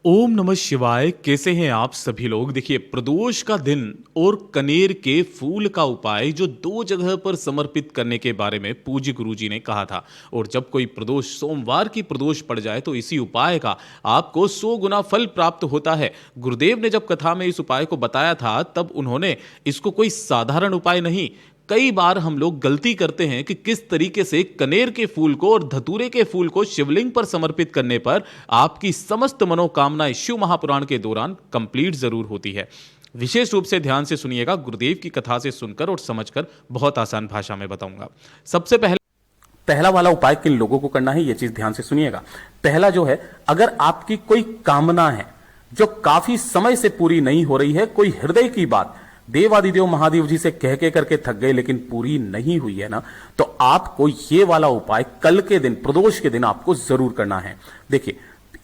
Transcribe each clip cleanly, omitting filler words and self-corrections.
ओम नमः शिवाय। कैसे हैं आप सभी लोग। देखिए, प्रदोष का दिन और कनेर के फूल का उपाय जो दो जगह पर समर्पित करने के बारे में पूज्य गुरुजी ने कहा था। और जब कोई प्रदोष सोमवार की प्रदोष पड़ जाए तो इसी उपाय का आपको 100 गुना फल प्राप्त होता है। गुरुदेव ने जब कथा में इस उपाय को बताया था तब उन्होंने इसको कोई साधारण उपाय नहीं, कई बार हम लोग गलती करते हैं कि किस तरीके से कनेर के फूल को और धतूरे के फूल को शिवलिंग पर समर्पित करने पर आपकी समस्त मनोकामनाएं शिव महापुराण के दौरान कंप्लीट जरूर होती है। विशेष रूप से ध्यान से सुनिएगा, गुरुदेव की कथा से सुनकर और समझकर बहुत आसान भाषा में बताऊंगा। सबसे पहला वाला उपाय किन लोगों को करना है ये चीज ध्यान से सुनिएगा। पहला जो है, अगर आपकी कोई कामना है जो काफी समय से पूरी नहीं हो रही है, कोई हृदय की बात देवादिदेव महादेव जी से कह के करके थक गए लेकिन पूरी नहीं हुई है ना, तो आपको ये वाला उपाय कल के दिन प्रदोष के दिन आपको जरूर करना है। देखिए,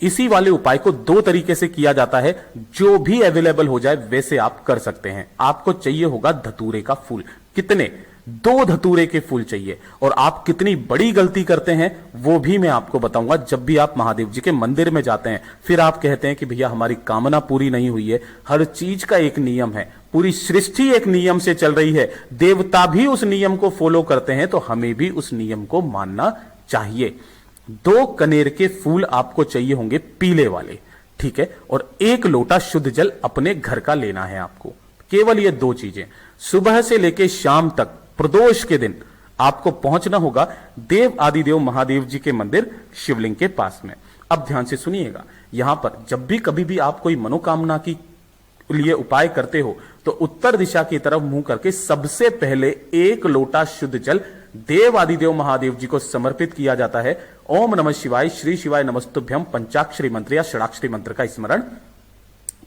इसी वाले उपाय को दो तरीके से किया जाता है, जो भी अवेलेबल हो जाए वैसे आप कर सकते हैं। आपको चाहिए होगा धतूरे का फूल। कितने? 2 धतूरे के फूल चाहिए। और आप कितनी बड़ी गलती करते हैं वो भी मैं आपको बताऊंगा। जब भी आप महादेव जी के मंदिर में जाते हैं फिर आप कहते हैं कि भैया हमारी कामना पूरी नहीं हुई है। हर चीज का एक नियम है, पूरी सृष्टि एक नियम से चल रही है, देवता भी उस नियम को फॉलो करते हैं, तो हमें भी उस नियम को मानना चाहिए। 2 कनेर के फूल आपको चाहिए होंगे, पीले वाले, ठीक है। और 1 लोटा शुद्ध जल अपने घर का लेना है आपको। केवल ये 2 चीजें। सुबह से लेकर शाम तक प्रदोष के दिन आपको पहुंचना होगा देव आदिदेव महादेव जी के मंदिर शिवलिंग के पास में। अब ध्यान से सुनिएगा, यहां पर जब भी कभी भी आप कोई मनोकामना की लिए उपाय करते हो तो उत्तर दिशा की तरफ मुंह करके सबसे पहले 1 लोटा शुद्ध जल देव आदिदेव महादेव जी को समर्पित किया जाता है। ओम नमः शिवाय, श्री शिवाय नमस्तुभ्यम पंचाक्षरी मंत्र या षडाक्षरी मंत्र का स्मरण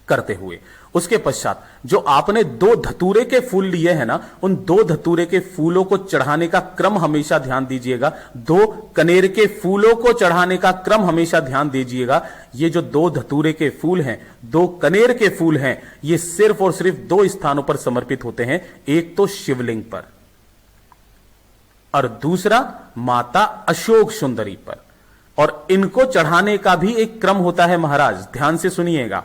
करते हुए। उसके पश्चात जो आपने 2 धतूरे के फूल लिए हैं ना, उन 2 धतूरे के फूलों को चढ़ाने का क्रम हमेशा ध्यान दीजिएगा। 2 कनेर के फूलों को चढ़ाने का क्रम हमेशा ध्यान दीजिएगा। ये जो 2 धतूरे के फूल हैं, 2 कनेर के फूल हैं, ये सिर्फ और सिर्फ 2 स्थानों पर समर्पित होते हैं। एक तो शिवलिंग पर और दूसरा माता अशोक सुंदरी पर। और इनको चढ़ाने का भी एक क्रम होता है महाराज, ध्यान से सुनिएगा।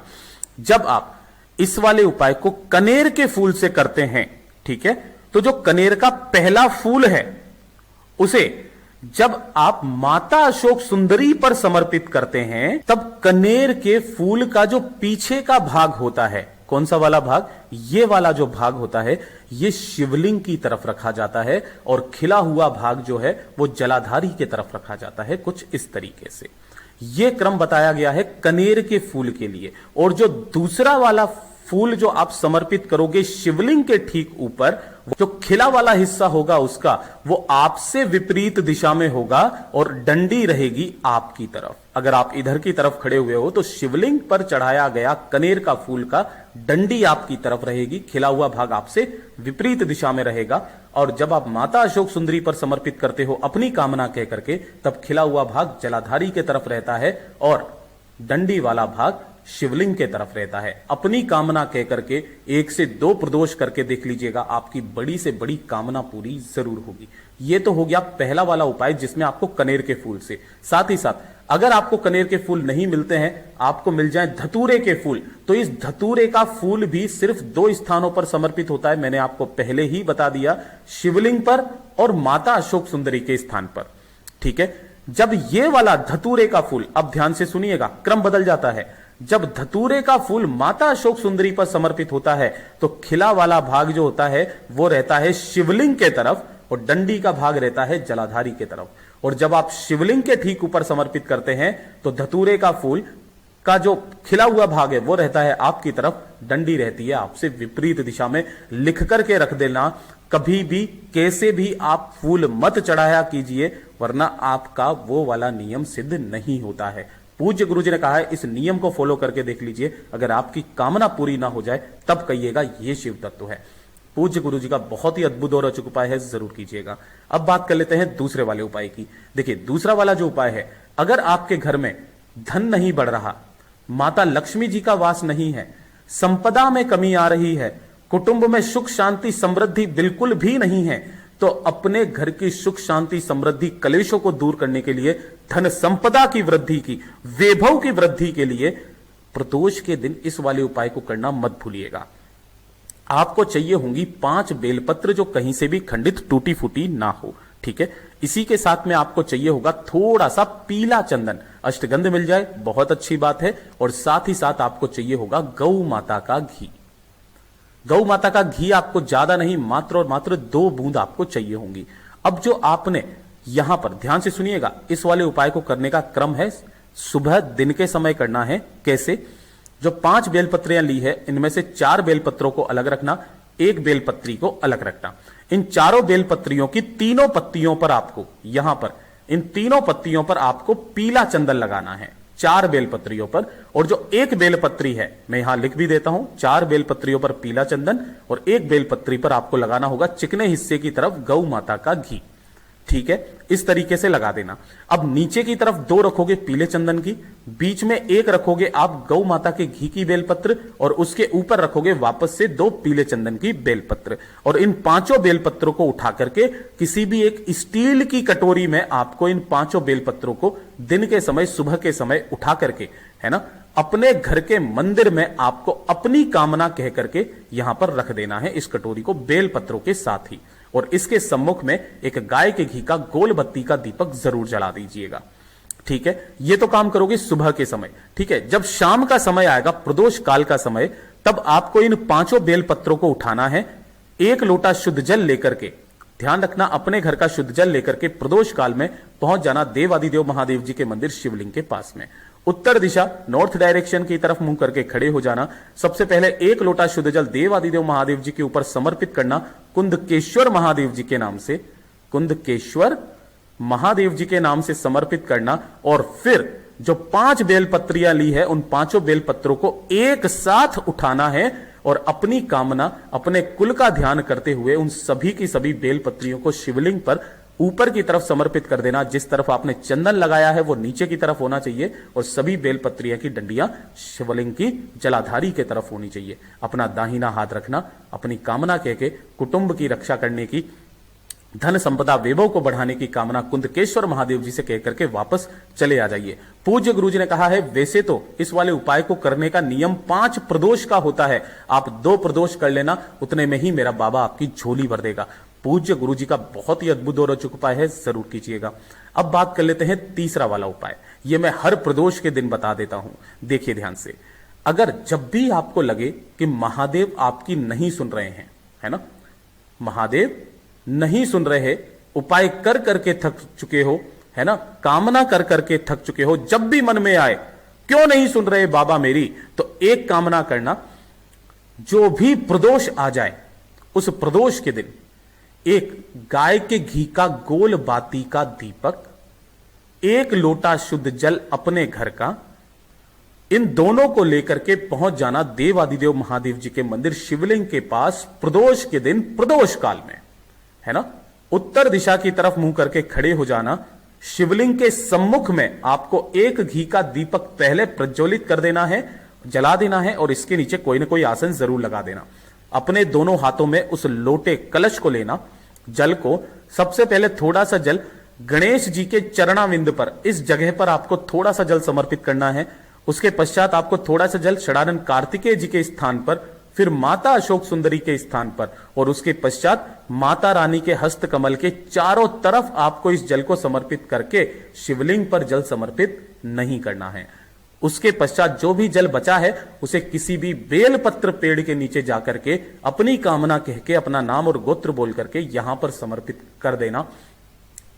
जब आप इस वाले उपाय को कनेर के फूल से करते हैं, ठीक है, तो जो कनेर का पहला फूल है उसे जब आप माता अशोक सुंदरी पर समर्पित करते हैं तब कनेर के फूल का जो पीछे का भाग होता है, कौन सा वाला भाग? ये वाला जो भाग होता है ये शिवलिंग की तरफ रखा जाता है और खिला हुआ भाग जो है वो जलाधारी की तरफ रखा जाता है। कुछ इस तरीके से यह क्रम बताया गया है कनेर के फूल के लिए। और जो दूसरा वाला फूल जो आप समर्पित करोगे शिवलिंग के ठीक ऊपर, जो खिला वाला हिस्सा होगा उसका, वो आपसे विपरीत दिशा में होगा और डंडी रहेगी आपकी तरफ। अगर आप इधर की तरफ खड़े हुए हो तो शिवलिंग पर चढ़ाया गया कनेर का फूल का डंडी आपकी तरफ रहेगी, खिला हुआ भाग आपसे विपरीत दिशा में रहेगा। और जब आप माता अशोक सुंदरी पर समर्पित करते हो अपनी कामना कह करके, तब खिला हुआ भाग जलाधारी के तरफ रहता है और डंडी वाला भाग शिवलिंग के तरफ रहता है। अपनी कामना कह करके 1 से 2 प्रदोष करके देख लीजिएगा, आपकी बड़ी से बड़ी कामना पूरी जरूर होगी। यह तो हो गया पहला वाला उपाय जिसमें आपको कनेर के फूल से। साथ ही साथ अगर आपको कनेर के फूल नहीं मिलते हैं, आपको मिल जाए धतूरे के फूल, तो इस धतूरे का फूल भी सिर्फ 2 स्थानों पर समर्पित होता है। मैंने आपको पहले ही बता दिया, शिवलिंग पर और माता अशोक सुंदरी के स्थान पर, ठीक है। जब ये वाला धतूरे का फूल, अब ध्यान से सुनिएगा, क्रम बदल जाता है। जब धतूरे का फूल माता अशोक सुंदरी पर समर्पित होता है तो खिला वाला भाग जो होता है वो रहता है शिवलिंग के तरफ और डंडी का भाग रहता है जलाधारी के तरफ। और जब आप शिवलिंग के ठीक ऊपर समर्पित करते हैं तो धतूरे का फूल का जो खिला हुआ भाग है वो रहता है आपकी तरफ, डंडी रहती है आपसे विपरीत दिशा में। लिख करके रख देना, कभी भी कैसे भी आप फूल मत चढ़ाया कीजिए, वरना आपका वो वाला नियम सिद्ध नहीं होता है। पूज्य गुरुजी ने कहा है इस नियम को फॉलो करके देख लीजिए, अगर आपकी कामना पूरी ना हो जाए तब कहिएगा ये शिव तत्व है। पूज्य गुरुजी का बहुत ही अद्भुत और अचूक उपाय है, जरूर कीजिएगा। अब बात कर लेते हैं दूसरे वाले उपाय की। देखिए, दूसरा वाला जो उपाय है, अगर आपके घर में धन नहीं बढ़ रहा, माता लक्ष्मी जी का वास नहीं है, संपदा में कमी आ रही है, कुटुंब में सुख शांति समृद्धि बिल्कुल भी नहीं है, तो अपने घर की सुख शांति समृद्धि कलेशों को दूर करने के लिए, धन संपदा की वृद्धि की, वैभव की वृद्धि के लिए प्रदोष के दिन इस वाले उपाय को करना मत भूलिएगा। आपको चाहिए होंगी 5 बेलपत्र जो कहीं से भी खंडित टूटी फूटी ना हो, ठीक है। इसी के साथ में आपको चाहिए होगा थोड़ा सा पीला चंदन, अष्टगंध मिल जाए बहुत अच्छी बात है। और साथ ही साथ आपको चाहिए होगा गौ माता का घी। गौ माता का घी आपको ज्यादा नहीं, मात्र और मात्र 2 बूंद आपको चाहिए होंगी। अब जो आपने यहां पर ध्यान से सुनिएगा, इस वाले उपाय को करने का क्रम है सुबह दिन के समय करना है। कैसे? जो 5 बेलपत्रियां ली है इनमें से 4 बेलपत्रों को अलग रखना, 1 बेलपत्री को अलग रखना। इन चारों बेलपत्रियों की तीनों पत्तियों पर आपको यहां पर इन तीनों पत्तियों पर आपको पीला चंदन लगाना है, 4 बेलपत्रियों पर। और जो 1 बेलपत्री है मैं यहां लिख भी देता हूं, 4 बेलपत्रियों पर पीला चंदन और 1 बेलपत्री पर आपको लगाना होगा चिकने हिस्से की तरफ गौ माता का घी, ठीक है। इस तरीके से लगा देना। अब नीचे की तरफ 2 रखोगे पीले चंदन की, बीच में 1 रखोगे आप गौ माता के घी की बेलपत्र और उसके ऊपर रखोगे वापस से 2 पीले चंदन की बेलपत्र। और इन 5 बेलपत्रों को उठा करके किसी भी एक स्टील की कटोरी में आपको इन 5 बेलपत्रों को दिन के समय सुबह के समय उठा करके, है ना, अपने घर के मंदिर में आपको अपनी कामना कह करके यहां पर रख देना है इस कटोरी को बेलपत्रों के साथ ही। और इसके सम्मुख में एक गाय के घी का गोल बत्ती का दीपक जरूर जला दीजिएगा, ठीक है। ये तो काम करोगे सुबह के समय, ठीक है। जब शाम का समय आएगा, प्रदोष काल का समय, तब आपको इन 5 बेलपत्रों को उठाना है, 1 लोटा शुद्ध जल लेकर के, ध्यान रखना अपने घर का शुद्ध जल लेकर के प्रदोष काल में पहुंच जाना देवादिदेव महादेव जी के मंदिर शिवलिंग के पास में। उत्तर दिशा नॉर्थ डायरेक्शन की तरफ मुंह करके खड़े हो जाना। सबसे पहले 1 लोटा शुद्ध जल देवादिदेव महादेव जी के ऊपर समर्पित करना, कुंदकेश्वर महादेव जी के नाम से, कुंदकेश्वर महादेव जी के नाम से समर्पित करना। और फिर जो 5 बेलपत्रियां ली है उन 5 बेलपत्रों को एक साथ उठाना है और अपनी कामना, अपने कुल का ध्यान करते हुए उन सभी की सभी बेलपत्रियों को शिवलिंग पर ऊपर की तरफ समर्पित कर देना। जिस तरफ आपने चंदन लगाया है वो नीचे की तरफ होना चाहिए और सभी बेलपत्रियां की डंडियां शिवलिंग की जलाधारी की तरफ होनी चाहिए। अपना दाहिना हाथ रखना, अपनी कामना कह के कुटुंब की रक्षा करने की, धन संपदा वैभव को बढ़ाने की कामना कुंदकेश्वर महादेव जी से कहकर के वापस चले आ जाइए। पूज्य गुरु जी ने कहा है वैसे तो इस वाले उपाय को करने का नियम 5 प्रदोष का होता है, आप 2 प्रदोष कर लेना, उतने में ही मेरा बाबा आपकी झोली भर देगा। पूज्य गुरु जी का बहुत ही अद्भुत और रोचक उपाय है, जरूर कीजिएगा। अब बात कर लेते हैं तीसरा वाला उपाय। यह मैं हर प्रदोष के दिन बता देता हूं, देखिए ध्यान से। अगर जब भी आपको लगे कि महादेव आपकी नहीं सुन रहे हैं, है ना, महादेव नहीं सुन रहे, उपाय कर करके थक चुके हो, है ना, कामना कर करके थक चुके हो, जब भी मन में आए क्यों नहीं सुन रहे बाबा मेरी, तो एक कामना करना, जो भी प्रदोष आ जाए उस प्रदोष के दिन एक गाय के घी का गोल बाती का दीपक, 1 लोटा शुद्ध जल अपने घर का, इन दोनों को लेकर के पहुंच जाना देवादिदेव महादेव जी के मंदिर शिवलिंग के पास प्रदोष के दिन, प्रदोष काल में, है ना। उत्तर दिशा की तरफ मुंह करके खड़े हो जाना। शिवलिंग के सम्मुख में आपको 1 घी का दीपक पहले प्रज्वलित कर देना है, जला देना है और इसके नीचे कोई ना कोई आसन जरूर लगा देना। अपने दोनों हाथों में उस लोटे कलश को लेना, जल को सबसे पहले थोड़ा सा जल गणेश जी के चरणाविंद पर, इस जगह पर आपको थोड़ा सा जल समर्पित करना है। उसके पश्चात आपको थोड़ा सा जल षडानंद कार्तिकेय जी के स्थान पर, फिर माता अशोक सुंदरी के स्थान पर और उसके पश्चात माता रानी के हस्त कमल के चारों तरफ आपको इस जल को समर्पित करके शिवलिंग पर जल समर्पित नहीं करना है। उसके पश्चात जो भी जल बचा है उसे किसी भी बेलपत्र पेड़ के नीचे जाकर के अपनी कामना कह के, अपना नाम और गोत्र बोल करके यहां पर समर्पित कर देना।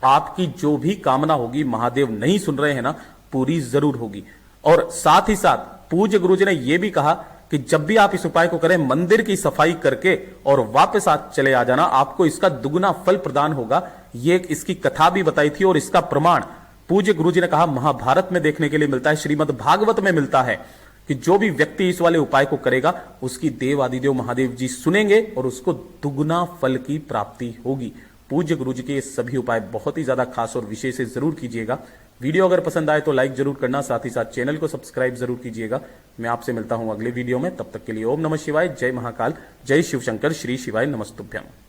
आपकी जो भी कामना होगी, महादेव नहीं सुन रहे हैं ना, पूरी जरूर होगी। और साथ ही साथ पूज्य गुरु जी ने यह भी कहा कि जब भी आप इस उपाय को करें, मंदिर की सफाई करके और वापस चले आ जाना, आपको इसका दुगुना फल प्रदान होगा। ये इसकी कथा भी बताई थी और इसका प्रमाण पूज्य गुरु जी ने कहा महाभारत में देखने के लिए मिलता है, श्रीमद् भागवत में मिलता है कि जो भी व्यक्ति इस वाले उपाय को करेगा उसकी देव आदिदेव महादेव जी सुनेंगे और उसको दुगुना फल की प्राप्ति होगी। पूज्य गुरु जी के ये सभी उपाय बहुत ही ज्यादा खास और विशेष है, जरूर कीजिएगा। वीडियो अगर पसंद आए तो लाइक जरूर करना, साथ ही साथ चैनल को सब्सक्राइब जरूर कीजिएगा। मैं आपसे मिलता हूं अगले वीडियो में, तब तक के लिए ओम नमः शिवाय, जय महाकाल, जय शिव शंकर, श्री शिवाय नमस्तुभ्यम।